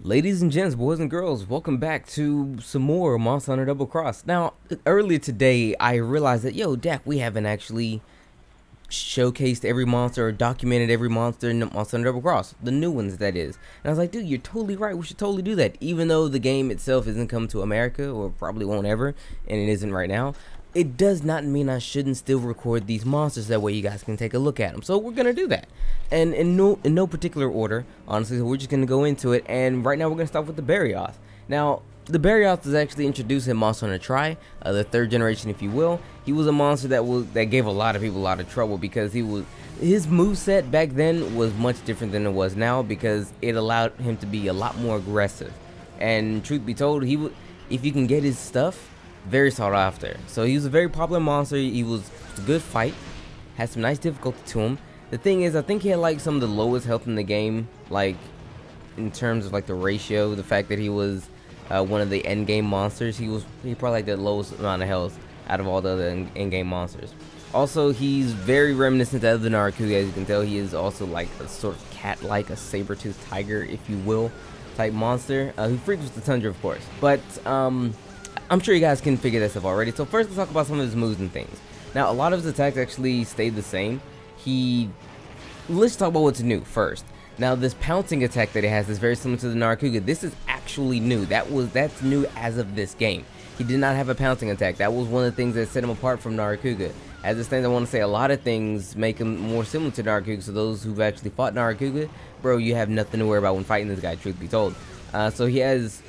Ladies and gents, boys and girls, welcome back to some more Monster Hunter Double Cross. Now, earlier today, I realized that, Dak, we haven't actually showcased every monster or documented every monster in Monster Hunter Double Cross. The new ones, that is. And I was like, dude, you're totally right. We should totally do that. Even though the game itself isn't come to America, or probably won't ever, and it isn't right now, it does not mean I shouldn't still record these monsters. That way you guys can take a look at them. So we're going to do that. And in no particular order, honestly, so we're just going to go into it. And right now we're going to start with the Barioth. Now, the Barioth is actually introduced in Monster Hunter Tri, the third generation, if you will. He was a monster that gave a lot of people a lot of trouble because his moveset back then was much different than it was now, because it allowed him to be a lot more aggressive. And truth be told, if you can get his stuff, very sought after. So he was a very popular monster. He was a good fight, had some nice difficulty to him. The thing is, I think he had like some of the lowest health in the game, like in terms of like the ratio, the fact that he was one of the end game monsters. He probably like the lowest amount of health out of all the other end game monsters. Also, he's very reminiscent of the Narakuga. As you can tell, he is also like a sort of cat-like, a saber-toothed tiger, if you will, type monster. Who frequents the tundra, of course. But I'm sure you guys can figure this stuff already. So first, let's talk about some of his moves and things. Now, a lot of his attacks actually stayed the same. Let's talk about what's new first. Now, this pouncing attack that he has is very similar to the Narakuga. This is actually new. That's new as of this game. He did not have a pouncing attack. That was one of the things that set him apart from Narakuga. As it stands, I want to say a lot of things make him more similar to Narakuga. So those who've actually fought Narakuga, bro, you have nothing to worry about when fighting this guy, truth be told. So he has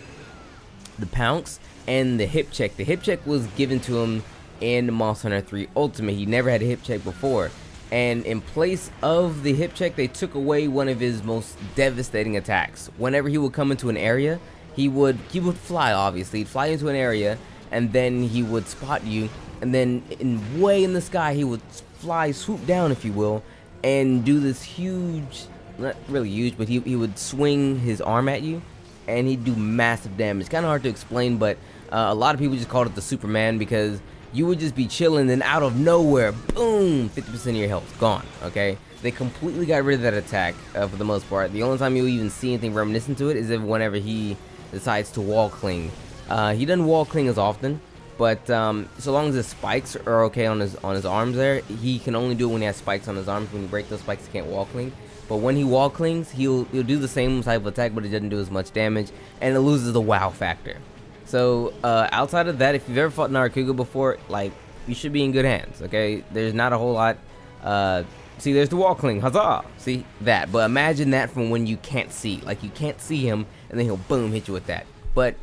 the pounce and the hip check. The hip check was given to him in Monster Hunter 3 Ultimate. He never had a hip check before. And in place of the hip check, they took away one of his most devastating attacks. Whenever he would come into an area, he would fly, obviously. He'd fly into an area, and then he would spot you, and then way in the sky, he would fly, swoop down, if you will, and do this huge, not really huge, but he would swing his arm at you, and he'd do massive damage. Kind of hard to explain, but a lot of people just called it the Superman, because you would just be chilling, and out of nowhere, boom, 50% of your health gone. Okay, they completely got rid of that attack for the most part. The only time you'll even see anything reminiscent to it is whenever he decides to wall cling. He doesn't wall cling as often, but so long as his spikes are okay on his arms there, he can only do it when he has spikes on his arms. When you break those spikes, he can't wall cling. But when he wall clings, he'll do the same type of attack, but it doesn't do as much damage, and it loses the wow factor. So outside of that, if you've ever fought Narakuga before, like, you should be in good hands. Okay, there's not a whole lot. See, there's the wall cling, huzzah! See that? But imagine that from when you can't see, like you can't see him, and then he'll boom hit you with that. But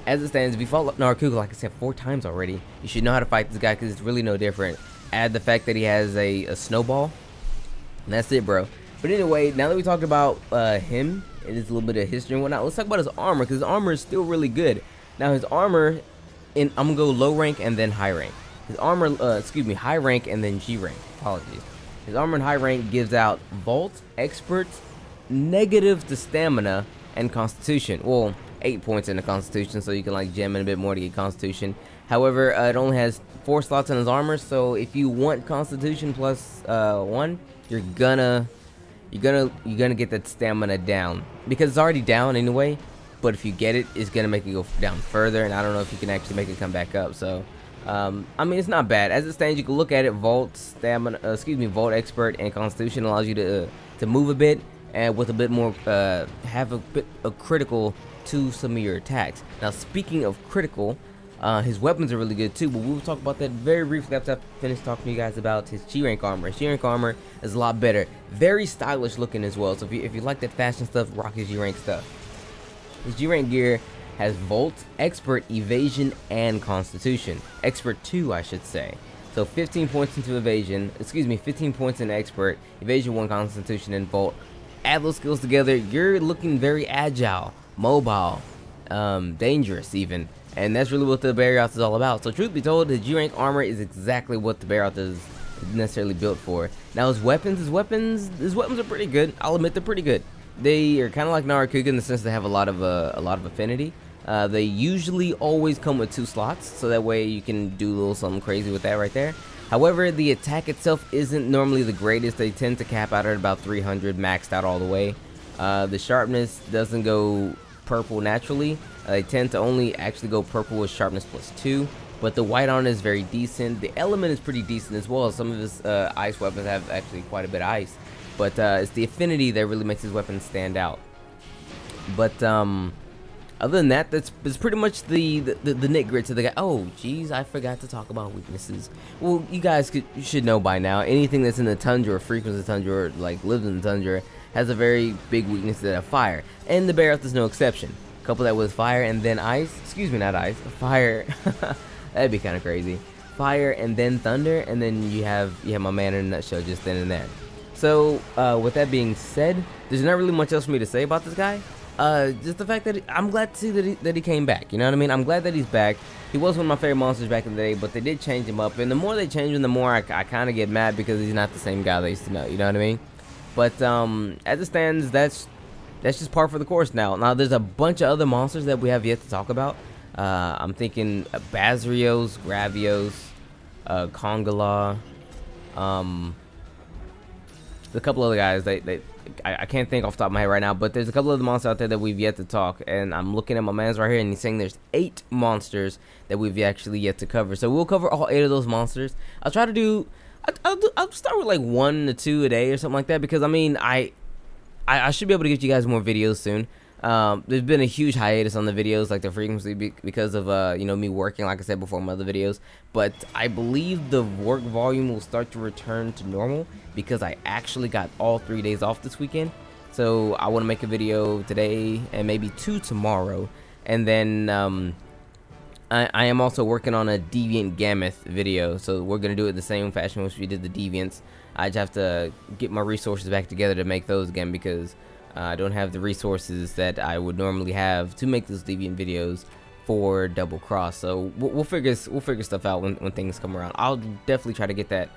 as it stands, if you fought Narakuga, like I said 4 times already, you should know how to fight this guy, because it's really no different. Add the fact that he has a snowball, and that's it, bro. But anyway, now that we talked about him and his little bit of history and whatnot, let's talk about his armor, because his armor is still really good. Now, his armor, I'm gonna go low rank and then high rank. His armor, high rank and then G rank. Apologies. His armor in high rank gives out Vault, Expert, negative to Stamina, and Constitution. Well, 8 points in the Constitution, so you can like gem in a bit more to get Constitution. However, it only has 4 slots in his armor, so if you want Constitution plus 1, you're gonna get that Stamina down, because it's already down anyway. But if you get it, it's gonna make it go down further, and I don't know if you can actually make it come back up. So, I mean, it's not bad. As it stands, you can look at it. Vault, Stamina, Vault, Expert, and Constitution allows you to move a bit, and with a bit more, have a bit of critical to some of your attacks. Now, speaking of critical, his weapons are really good too. But we will talk about that very briefly after I finish talking to you guys about his G rank armor. His G rank armor is a lot better, very stylish looking as well. So if you like that fashion stuff, rock his G rank stuff. His G-rank gear has Volt, Expert, Evasion, and Constitution. Expert 2, I should say. So 15 points into Evasion, 15 points in Expert, Evasion 1, Constitution, and Volt. Add those skills together, you're looking very agile, mobile, dangerous even. And that's really what the Barioth is all about. So truth be told, his G-rank armor is exactly what the Barioth is necessarily built for. Now his weapons are pretty good. I'll admit they're pretty good. They are kind of like Narakuga in the sense they have a lot of affinity. They usually always come with 2 slots, so that way you can do a little something crazy with that right there. However, the attack itself isn't normally the greatest. They tend to cap out at about 300, maxed out all the way. The sharpness doesn't go purple naturally. They tend to only actually go purple with sharpness +2, but the white on it is very decent. The element is pretty decent as well. Some of his ice weapons have actually quite a bit of ice, but it's the affinity that really makes his weapons stand out. But other than that, that's pretty much the nit grit to the guy. Oh, geez, I forgot to talk about weaknesses. Well, you guys you should know by now. Anything that's in the tundra or frequents the tundra or like lives in the tundra has a very big weakness to that fire, and the Barioth is no exception. Couple that with fire and then ice. Excuse me, not ice. Fire. That'd be kind of crazy. Fire and then thunder, and then you have my man in a nutshell just then and there. So with that being said, there's not really much else for me to say about this guy. Just the fact that I'm glad to see that he came back. You know what I mean? I'm glad that he's back. He was one of my favorite monsters back in the day, but they did change him up. And the more they change him, the more I kind of get mad because he's not the same guy they used to know. You know what I mean? But as it stands, that's just par for the course now. Now there's a bunch of other monsters that we have yet to talk about. I'm thinking Barioth, Gravios, Kongala, a couple other guys I can't think off the top of my head right now, but there's a couple of the monsters out there that we've yet to talk, and I'm looking at my man's right here, and he's saying there's 8 monsters that we've actually yet to cover. So we'll cover all 8 of those monsters. I'll try to do, I'll start with like 1 to 2 a day or something like that, because I mean, I should be able to get you guys more videos soon. There's been a huge hiatus on the videos, like the frequency, because of you know, me working, like I said before, my other videos. But I believe the work volume will start to return to normal because I actually got all 3 days off this weekend. So I want to make a video today and maybe 2 tomorrow, and then I am also working on a Deviant Gammoth video. So we're gonna do it the same fashion which we did the Deviants. I just have to get my resources back together to make those again, because I don't have the resources that I would normally have to make those Deviant videos for Double Cross. So we'll figure stuff out when things come around. I'll definitely try to get that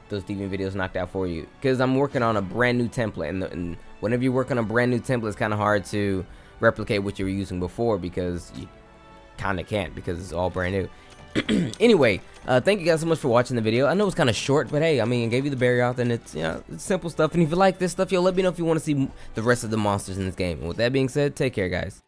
those Deviant videos knocked out for you, because I'm working on a brand new template, and whenever you work on a brand new template, it's kind of hard to replicate what you were using before, because you kind of can't, because it's all brand new. Anyway, thank you guys so much for watching the video. I know it's kind of short, but hey, I mean, I gave you the Barioth, and it's, you know, it's simple stuff. And if you like this stuff, yo, let me know if you want to see the rest of the monsters in this game. And with that being said, take care, guys.